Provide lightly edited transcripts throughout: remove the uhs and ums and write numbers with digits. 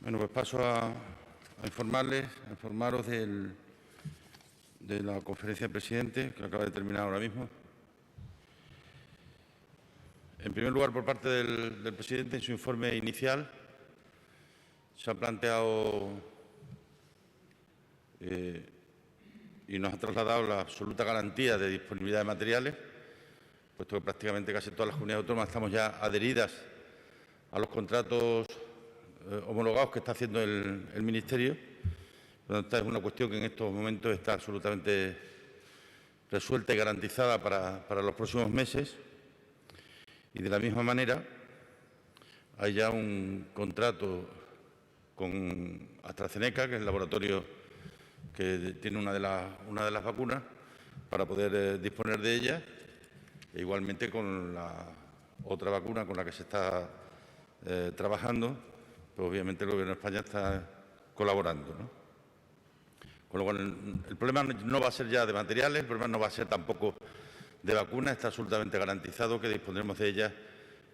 Bueno, pues paso a informaros de la conferencia de presidentes, que acaba de terminar ahora mismo. En primer lugar, por parte del presidente, en su informe inicial, se ha planteado y nos ha trasladado la absoluta garantía de disponibilidad de materiales, puesto que prácticamente casi todas las comunidades autónomas estamos ya adheridas a los contratos homologados que está haciendo el Ministerio. Esta es una cuestión que en estos momentos está absolutamente resuelta y garantizada para los próximos meses. Y de la misma manera, hay ya un contrato con AstraZeneca, que es el laboratorio que tiene una de las vacunas, para poder disponer de ella, e igualmente con la otra vacuna con la que se está trabajando, pues obviamente el Gobierno de España está colaborando, ¿no? Con lo cual, el problema no va a ser ya de materiales, el problema no va a ser tampoco de vacunas, está absolutamente garantizado que dispondremos de ellas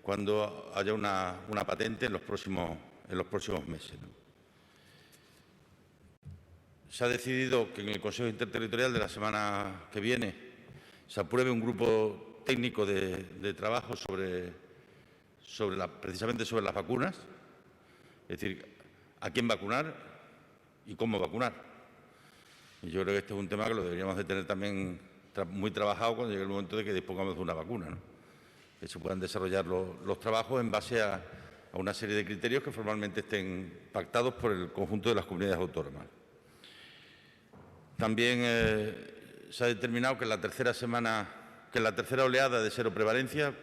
cuando haya una patente en los próximos meses, ¿no? Se ha decidido que en el Consejo Interterritorial de la semana que viene se apruebe un grupo técnico de trabajo precisamente sobre las vacunas, es decir, a quién vacunar y cómo vacunar. Y yo creo que este es un tema que lo deberíamos de tener también muy trabajado cuando llegue el momento de que dispongamos de una vacuna, ¿no? Que se puedan desarrollar los trabajos en base a una serie de criterios que formalmente estén pactados por el conjunto de las comunidades autónomas. También se ha determinado que en la tercera oleada de seroprevalencia,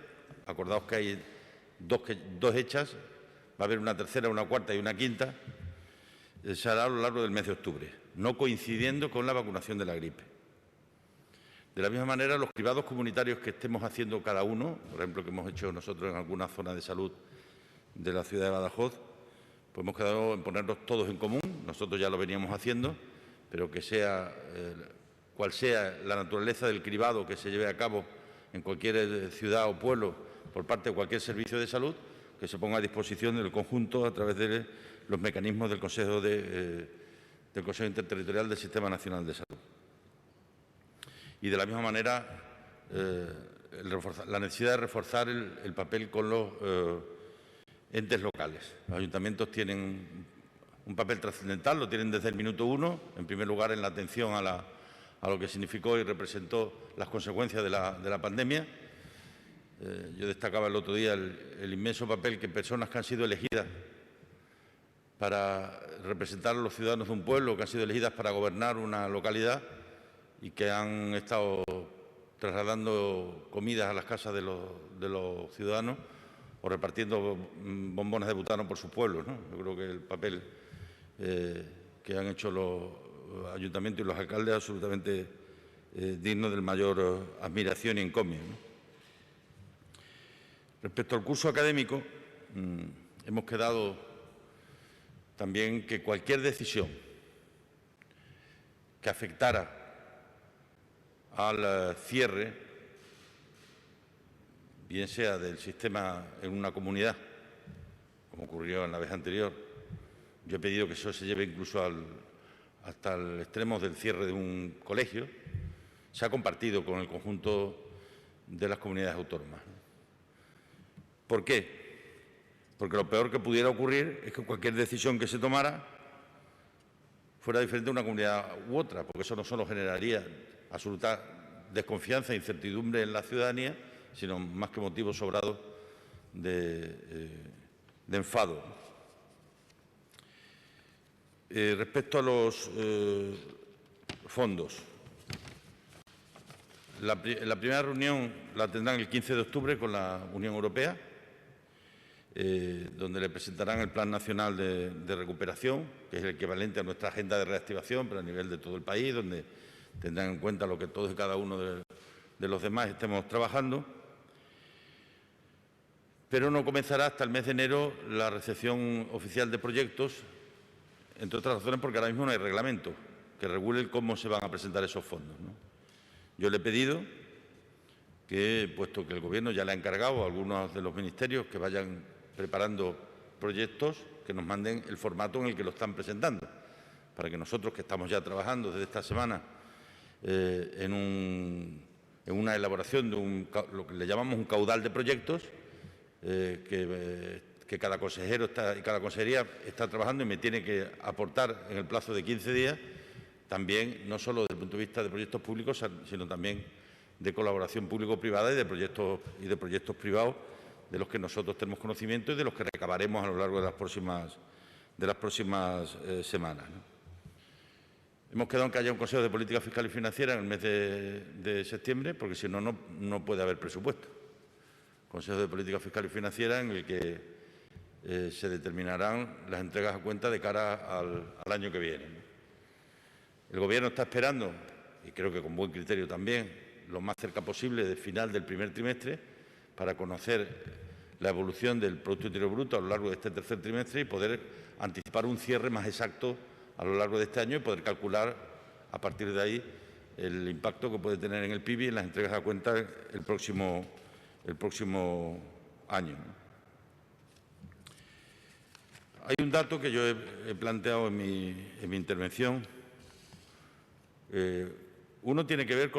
acordaos que hay dos hechas, va a haber una tercera, una cuarta y una quinta, se hará a lo largo del mes de octubre, no coincidiendo con la vacunación de la gripe. De la misma manera, los cribados comunitarios que estemos haciendo cada uno, por ejemplo, que hemos hecho nosotros en alguna zona de salud de la ciudad de Badajoz, pues hemos quedado en ponernos todos en común, nosotros ya lo veníamos haciendo, pero que sea cual sea la naturaleza del cribado que se lleve a cabo en cualquier ciudad o pueblo por parte de cualquier servicio de salud, que se ponga a disposición del conjunto a través de los mecanismos del Consejo Interterritorial del Sistema Nacional de Salud. Y de la misma manera, la necesidad de reforzar el papel con los entes locales. Los ayuntamientos tienen un papel trascendental, lo tienen desde el minuto uno, en primer lugar en la atención a lo que significó y representó las consecuencias de la pandemia. Yo destacaba el otro día el inmenso papel que personas que han sido elegidas para representar a los ciudadanos de un pueblo, que han sido elegidas para gobernar una localidad y que han estado trasladando comidas a las casas de los ciudadanos o repartiendo bombonas de butano por sus pueblos, ¿no? Yo creo que el papel que han hecho los ayuntamientos y los alcaldes es absolutamente digno del mayor admiración y encomio, ¿no? Respecto al curso académico, hemos quedado también que cualquier decisión que afectara al cierre, bien sea del sistema en una comunidad, como ocurrió en la vez anterior, yo he pedido que eso se lleve incluso hasta el extremo del cierre de un colegio, se ha compartido con el conjunto de las comunidades autónomas. ¿Por qué? Porque lo peor que pudiera ocurrir es que cualquier decisión que se tomara fuera diferente de una comunidad u otra, porque eso no solo generaría absoluta desconfianza e incertidumbre en la ciudadanía, sino más que motivo sobrado de enfado. Respecto a los fondos, la primera reunión la tendrán el 15 de octubre con la Unión Europea, donde le presentarán el Plan Nacional de Recuperación, que es el equivalente a nuestra agenda de reactivación, pero a nivel de todo el país, donde tendrán en cuenta lo que todos y cada uno de los demás estemos trabajando. Pero no comenzará hasta el mes de enero la recepción oficial de proyectos, entre otras razones porque ahora mismo no hay reglamento que regule cómo se van a presentar esos fondos, ¿no? Yo le he pedido que, puesto que el Gobierno ya le ha encargado a algunos de los ministerios que vayan preparando proyectos, que nos manden el formato en el que lo están presentando, para que nosotros, que estamos ya trabajando desde esta semana en una elaboración de lo que le llamamos un caudal de proyectos, que cada consejero y cada consejería está trabajando y me tiene que aportar en el plazo de 15 días, también no solo desde el punto de vista de proyectos públicos, sino también de colaboración público-privada y de proyectos privados de los que nosotros tenemos conocimiento y de los que recabaremos a lo largo de las próximas semanas, ¿no? Hemos quedado en que haya un Consejo de Política Fiscal y Financiera en el mes de septiembre, porque si no, no puede haber presupuesto. Consejo de Política Fiscal y Financiera en el que se determinarán las entregas a cuenta de cara al año que viene, ¿no? El Gobierno está esperando, y creo que con buen criterio también, lo más cerca posible del final del primer trimestre, para conocer la evolución del Producto Interior Bruto a lo largo de este tercer trimestre y poder anticipar un cierre más exacto a lo largo de este año y poder calcular a partir de ahí el impacto que puede tener en el PIB y en las entregas a cuenta el próximo año, ¿no? Hay un dato que yo he planteado en mi intervención. Uno tiene que ver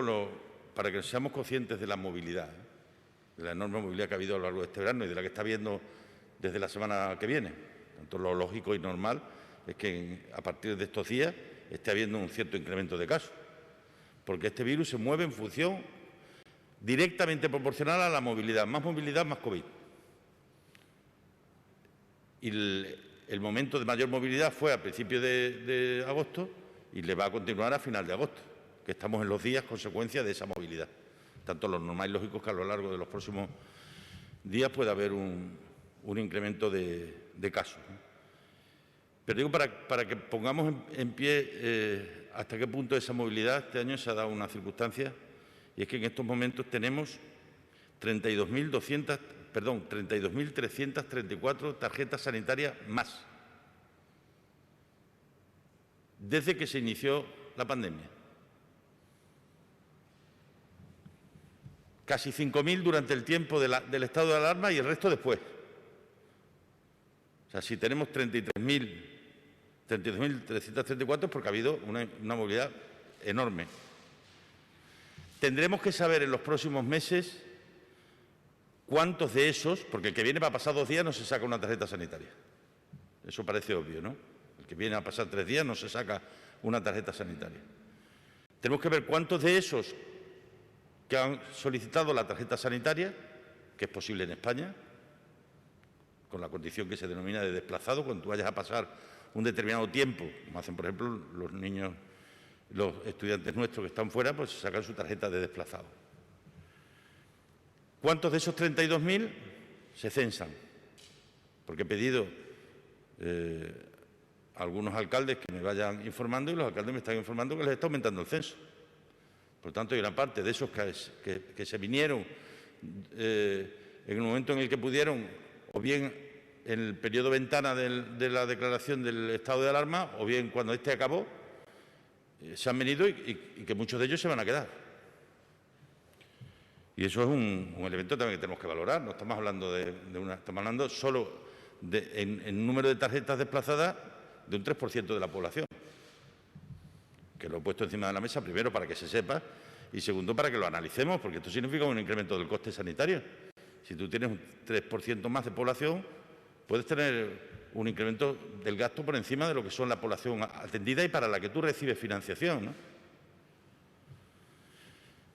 para que seamos conscientes de la movilidad, de la enorme movilidad que ha habido a lo largo de este verano y de la que está habiendo desde la semana que viene. Tanto lo lógico y normal es que a partir de estos días esté habiendo un cierto incremento de casos, porque este virus se mueve en función directamente proporcional a la movilidad, más COVID. Y el momento de mayor movilidad fue a principios de agosto y le va a continuar a final de agosto, que estamos en los días consecuencia de esa movilidad. Tanto lo normal y lógico es que a lo largo de los próximos días pueda haber un incremento de casos, ¿no? Pero digo, para que pongamos en pie hasta qué punto esa movilidad este año se ha dado una circunstancia, y es que en estos momentos tenemos 32.334 tarjetas sanitarias más desde que se inició la pandemia. Casi 5.000 durante el tiempo del estado de alarma y el resto después. O sea, si tenemos 32.334 porque ha habido una movilidad enorme. Tendremos que saber en los próximos meses cuántos de esos, porque el que viene para pasar 2 días no se saca una tarjeta sanitaria. Eso parece obvio, ¿no? El que viene a pasar 3 días no se saca una tarjeta sanitaria. Tenemos que ver cuántos de esos que han solicitado la tarjeta sanitaria, que es posible en España, con la condición que se denomina de desplazado, cuando tú vayas a pasar un determinado tiempo, como hacen, por ejemplo, los niños, los estudiantes nuestros que están fuera, pues sacan su tarjeta de desplazado. ¿Cuántos de esos 32.000 se censan? Porque he pedido a algunos alcaldes que me vayan informando y los alcaldes me están informando que les está aumentando el censo. Por tanto, hay una parte de esos que se vinieron en el momento en el que pudieron, o bien en el periodo ventana de la declaración del estado de alarma, o bien cuando este acabó, se han venido y que muchos de ellos se van a quedar. Y eso es un elemento también que tenemos que valorar. No estamos hablando estamos hablando solo en número de tarjetas desplazadas de un 3% de la población, que lo he puesto encima de la mesa, primero para que se sepa y segundo para que lo analicemos, porque esto significa un incremento del coste sanitario. Si tú tienes un 3% más de población, puedes tener un incremento del gasto por encima de lo que son la población atendida y para la que tú recibes financiación, ¿no?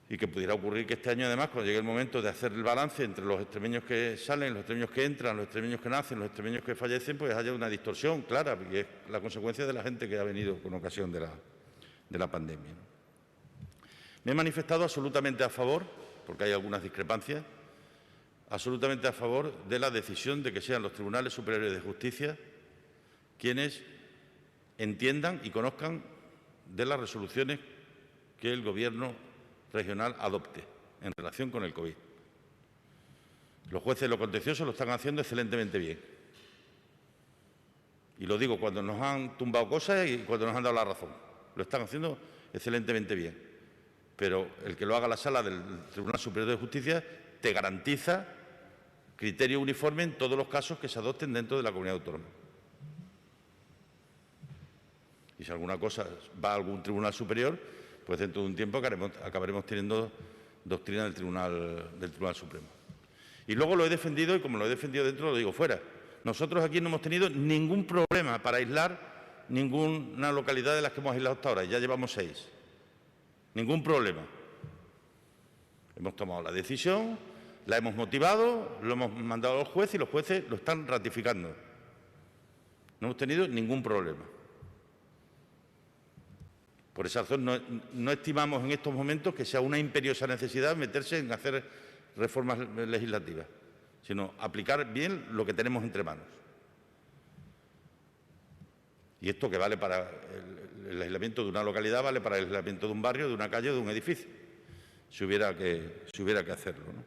Y que pudiera ocurrir que este año, además, cuando llegue el momento de hacer el balance entre los extremeños que salen, los extremeños que entran, los extremeños que nacen, los extremeños que fallecen, pues haya una distorsión clara, y es la consecuencia de la gente que ha venido con ocasión de la pandemia. Me he manifestado absolutamente a favor, porque hay algunas discrepancias, absolutamente a favor de la decisión de que sean los tribunales superiores de justicia quienes entiendan y conozcan de las resoluciones que el Gobierno regional adopte en relación con el COVID. Los jueces de lo contencioso lo están haciendo excelentemente bien. Y lo digo cuando nos han tumbado cosas y cuando nos han dado la razón. Lo están haciendo excelentemente bien. Pero el que lo haga la Sala del Tribunal Superior de Justicia te garantiza criterio uniforme en todos los casos que se adopten dentro de la comunidad autónoma. Y si alguna cosa va a algún tribunal superior, pues dentro de un tiempo acabaremos teniendo doctrina del Tribunal Supremo. Y luego lo he defendido, y como lo he defendido dentro, lo digo fuera. Nosotros aquí no hemos tenido ningún problema para aislar ninguna localidad de las que hemos aislado hasta ahora. Ya llevamos 6. Ningún problema. Hemos tomado la decisión, la hemos motivado, lo hemos mandado a los jueces y los jueces lo están ratificando. No hemos tenido ningún problema. Por esa razón no estimamos en estos momentos que sea una imperiosa necesidad meterse en hacer reformas legislativas, sino aplicar bien lo que tenemos entre manos. Y esto que vale para el aislamiento de una localidad, vale para el aislamiento de un barrio, de una calle o de un edificio, si hubiera que hacerlo, ¿no?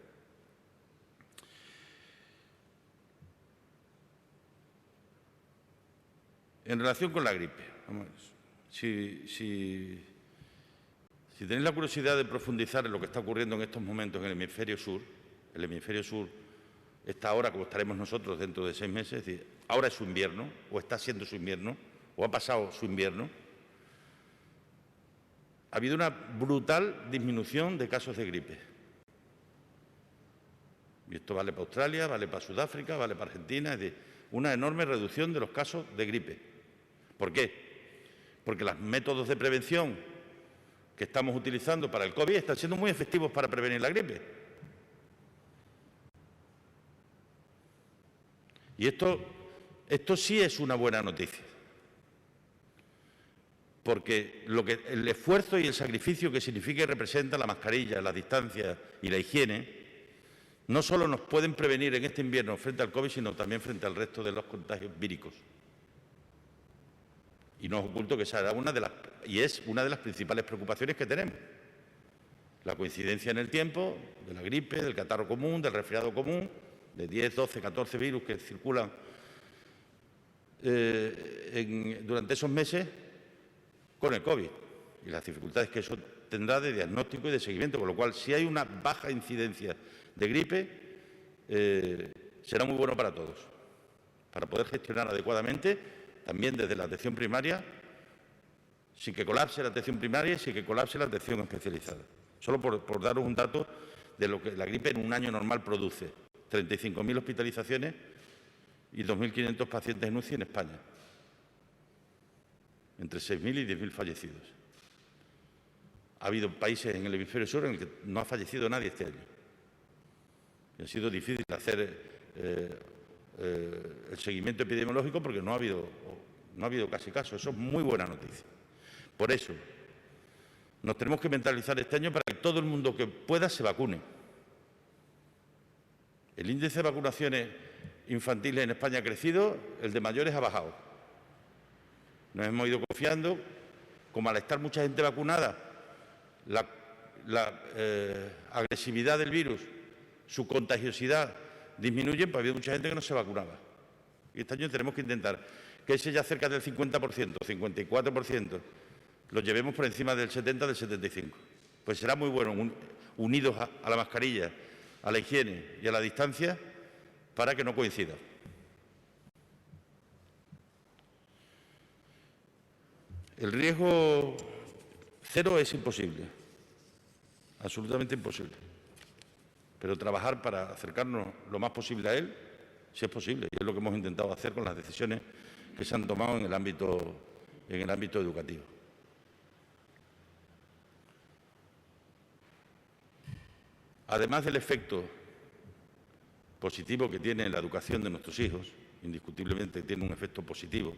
En relación con la gripe, vamos a ver, si tenéis la curiosidad de profundizar en lo que está ocurriendo en estos momentos en el hemisferio sur está ahora como estaremos nosotros dentro de 6 meses, es decir, ahora es su invierno, o está siendo su invierno, o ha pasado su invierno. Ha habido una brutal disminución de casos de gripe. Y esto vale para Australia, vale para Sudáfrica, vale para Argentina, es decir, una enorme reducción de los casos de gripe. ¿Por qué? Porque los métodos de prevención que estamos utilizando para el COVID están siendo muy efectivos para prevenir la gripe. Y esto sí es una buena noticia. Porque el esfuerzo y el sacrificio que significa y representa la mascarilla, la distancia y la higiene, no solo nos pueden prevenir en este invierno frente al COVID, sino también frente al resto de los contagios víricos. Y no os oculto que esa era es una de las principales preocupaciones que tenemos. La coincidencia en el tiempo de la gripe, del catarro común, del resfriado común, de 10, 12, 14 virus que circulan durante esos meses con el COVID y las dificultades que eso tendrá de diagnóstico y de seguimiento, con lo cual, si hay una baja incidencia de gripe, será muy bueno para todos, para poder gestionar adecuadamente, también desde la atención primaria, sin que colapse la atención primaria y sin que colapse la atención especializada. Solo por daros un dato de lo que la gripe en un año normal produce: 35.000 hospitalizaciones y 2.500 pacientes en UCI en España. Entre 6.000 y 10.000 fallecidos. Ha habido países en el hemisferio sur en el que no ha fallecido nadie este año. Y ha sido difícil hacer el seguimiento epidemiológico porque no ha habido casi casos. Eso es muy buena noticia. Por eso, nos tenemos que mentalizar este año para que todo el mundo que pueda se vacune. El índice de vacunaciones infantiles en España ha crecido, el de mayores ha bajado. Nos hemos ido confiando, como al estar mucha gente vacunada, la agresividad del virus, su contagiosidad disminuye, pues había mucha gente que no se vacunaba. Y este año tenemos que intentar que ese ya cerca del 50%, 54%, lo llevemos por encima del 70, del 75%. Pues será muy bueno, unidos a la mascarilla, a la higiene y a la distancia, para que no coincida. El riesgo cero es imposible, absolutamente imposible. Pero trabajar para acercarnos lo más posible a él, sí es posible. Y es lo que hemos intentado hacer con las decisiones que se han tomado en el ámbito educativo. Además del efecto positivo que tiene en la educación de nuestros hijos, indiscutiblemente tiene un efecto positivo,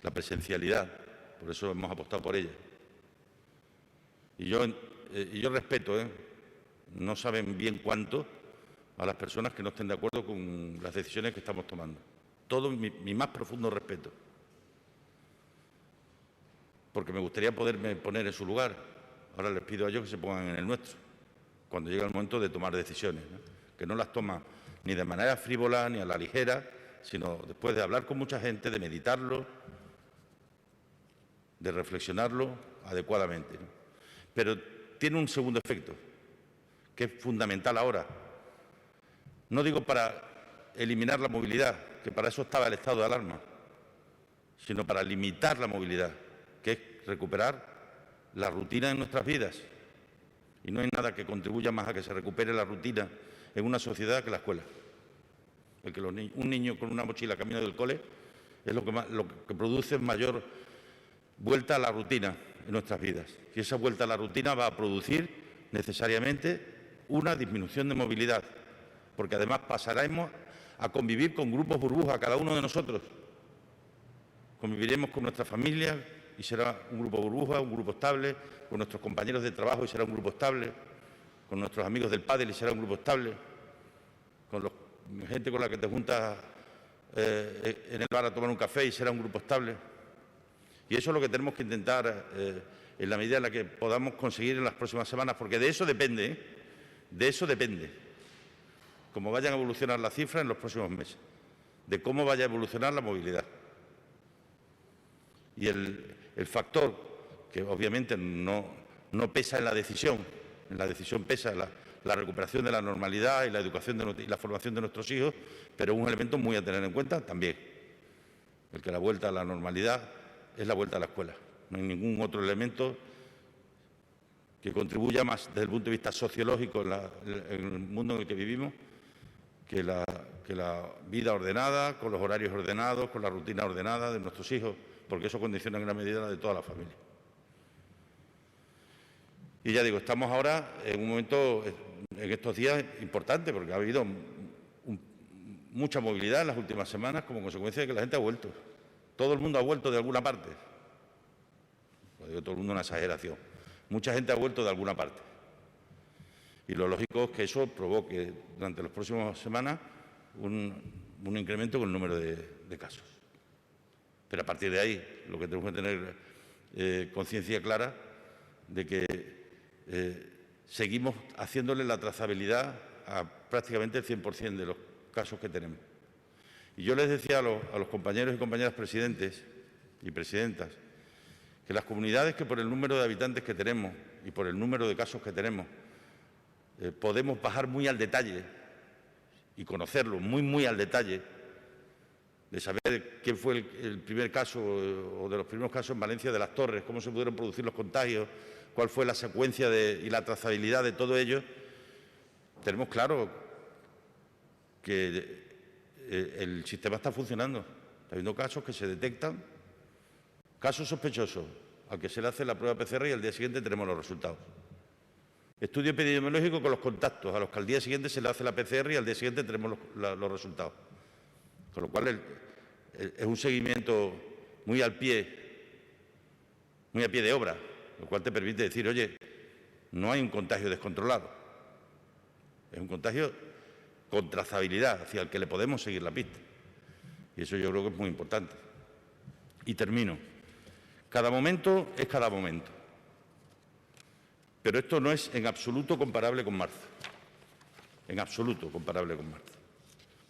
la presencialidad, por eso hemos apostado por ella. Y yo respeto, no saben bien cuánto, a las personas que no estén de acuerdo con las decisiones que estamos tomando. Todo mi más profundo respeto. Porque me gustaría poderme poner en su lugar. Ahora les pido a ellos que se pongan en el nuestro, cuando llega el momento de tomar decisiones, ¿no? Que no las toma ni de manera frívola ni a la ligera, sino después de hablar con mucha gente, de meditarlo, de reflexionarlo adecuadamente, ¿no? Pero tiene un segundo efecto, que es fundamental ahora. No digo para eliminar la movilidad, que para eso estaba el estado de alarma, sino para limitar la movilidad, que es recuperar la rutina en nuestras vidas. Y no hay nada que contribuya más a que se recupere la rutina en una sociedad que la escuela. El que un niño con una mochila camino del cole es lo que produce mayor vuelta a la rutina en nuestras vidas. Y esa vuelta a la rutina va a producir necesariamente una disminución de movilidad, porque además pasaremos a convivir con grupos burbuja, cada uno de nosotros. Conviviremos con nuestra familia y será un grupo burbuja, un grupo estable, con nuestros compañeros de trabajo y será un grupo estable, con nuestros amigos del pádel y será un grupo estable, con la gente con la que te juntas en el bar a tomar un café y será un grupo estable. Y eso es lo que tenemos que intentar en la medida en la que podamos conseguir en las próximas semanas, porque de eso depende, de eso depende cómo vayan a evolucionar las cifras en los próximos meses, de cómo vaya a evolucionar la movilidad. Y el factor que obviamente no pesa en la decisión pesa la recuperación de la normalidad y la educación y la formación de nuestros hijos, pero es un elemento muy a tener en cuenta también, el que la vuelta a la normalidad es la vuelta a la escuela. No hay ningún otro elemento que contribuya más desde el punto de vista sociológico en el mundo en el que vivimos que la vida ordenada, con los horarios ordenados, con la rutina ordenada de nuestros hijos, porque eso condiciona en gran medida la de toda la familia. Y ya digo, estamos ahora en un momento, en estos días, importante, porque ha habido mucha movilidad en las últimas semanas como consecuencia de que la gente ha vuelto. Todo el mundo ha vuelto de alguna parte. Lo digo todo el mundo, una exageración. Mucha gente ha vuelto de alguna parte. Y lo lógico es que eso provoque durante las próximas semanas un incremento con el número de casos. Pero a partir de ahí, lo que tenemos que tener conciencia clara de que seguimos haciéndole la trazabilidad a prácticamente el 100% de los casos que tenemos. Y yo les decía a los compañeros y compañeras presidentes y presidentas que las comunidades que por el número de habitantes que tenemos y por el número de casos que tenemos podemos bajar muy al detalle y conocerlo muy al detalle, de saber quién fue el primer caso o de los primeros casos en Valencia de las Torres, cómo se pudieron producir los contagios, cuál fue la secuencia y la trazabilidad de todo ello. Tenemos claro que el sistema está funcionando. Está habiendo casos que se detectan, casos sospechosos, al que se le hace la prueba PCR y al día siguiente tenemos los resultados. Estudio epidemiológico con los contactos, a los que al día siguiente se le hace la PCR y al día siguiente tenemos los resultados. Con lo cual es un seguimiento muy al pie de obra, lo cual te permite decir, oye, no hay un contagio descontrolado, es un contagio con trazabilidad hacia el que le podemos seguir la pista. Y eso yo creo que es muy importante. Y termino. Cada momento es cada momento. Pero esto no es en absoluto comparable con marzo. En absoluto comparable con marzo.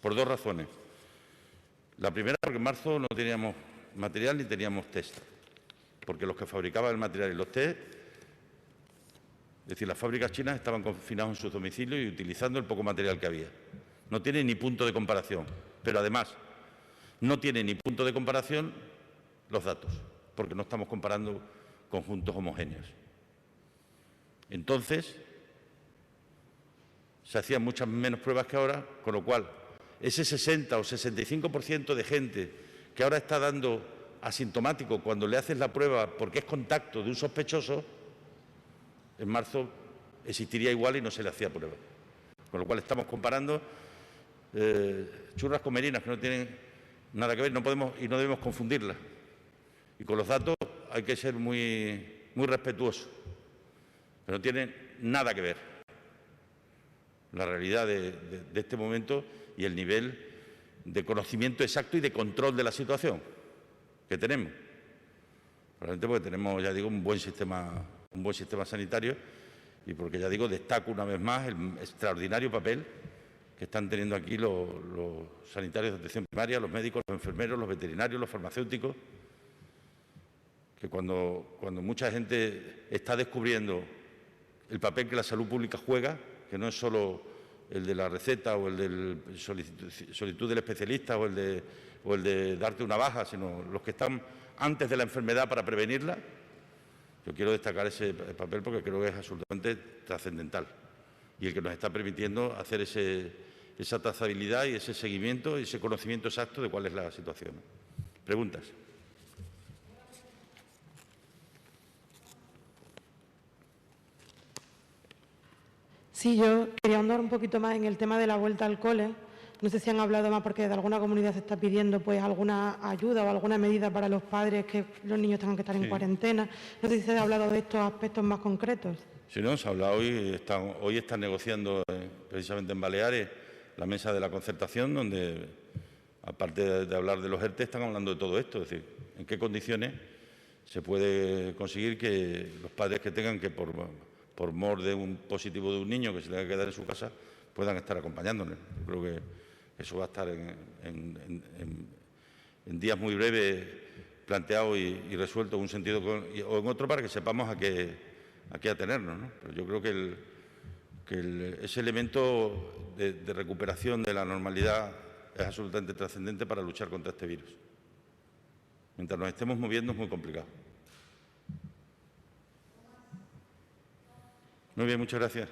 Por dos razones. La primera, porque en marzo no teníamos material ni teníamos test. Porque los que fabricaban el material y los test, es decir, las fábricas chinas estaban confinados en sus domicilios y utilizando el poco material que había. No tiene ni punto de comparación. Pero además, no tiene ni punto de comparación los datos, porque no estamos comparando conjuntos homogéneos. Entonces, se hacían muchas menos pruebas que ahora, con lo cual, ese 60 o 65% de gente que ahora está dando asintomático cuando le haces la prueba porque es contacto de un sospechoso, en marzo existiría igual y no se le hacía prueba. Con lo cual estamos comparando churras con merinas que no tienen nada que ver, no podemos y no debemos confundirlas. Y con los datos hay que ser muy respetuosos, pero no tienen nada que ver la realidad de este momento y el nivel de conocimiento exacto y de control de la situación que tenemos. Probablemente porque tenemos, ya digo, un buen sistema sanitario y porque, ya digo, destaco una vez más el extraordinario papel que están teniendo aquí los sanitarios de atención primaria, los médicos, los enfermeros, los veterinarios, los farmacéuticos, que cuando mucha gente está descubriendo el papel que la salud pública juega, que no es solo de la receta o el de solicitud del especialista o el de darte una baja, sino los que están antes de la enfermedad para prevenirla. Yo quiero destacar ese papel porque creo que es absolutamente trascendental y el que nos está permitiendo hacer esa trazabilidad y ese seguimiento y ese conocimiento exacto de cuál es la situación. ¿Preguntas? Sí, yo quería ahondar un poquito más en el tema de la vuelta al cole. No sé si han hablado más porque de alguna comunidad se está pidiendo pues alguna ayuda o alguna medida para los padres que los niños tengan que estar en cuarentena. No sé si se ha hablado de estos aspectos más concretos. Sí, no, se ha hablado hoy están negociando precisamente en Baleares la mesa de la concertación, donde, aparte de hablar de los ERTE, están hablando de todo esto, es decir, en qué condiciones se puede conseguir que los padres que tengan que, por mor de un positivo de un niño que se tenga que quedar en su casa, puedan estar acompañándoles. Yo creo que eso va a estar en días muy breves planteado y resuelto en un sentido o en otro para que sepamos a qué atenernos, ¿no? Pero yo creo que ese elemento de recuperación de la normalidad es absolutamente trascendente para luchar contra este virus. Mientras nos estemos moviendo es muy complicado. Muy bien, muchas gracias.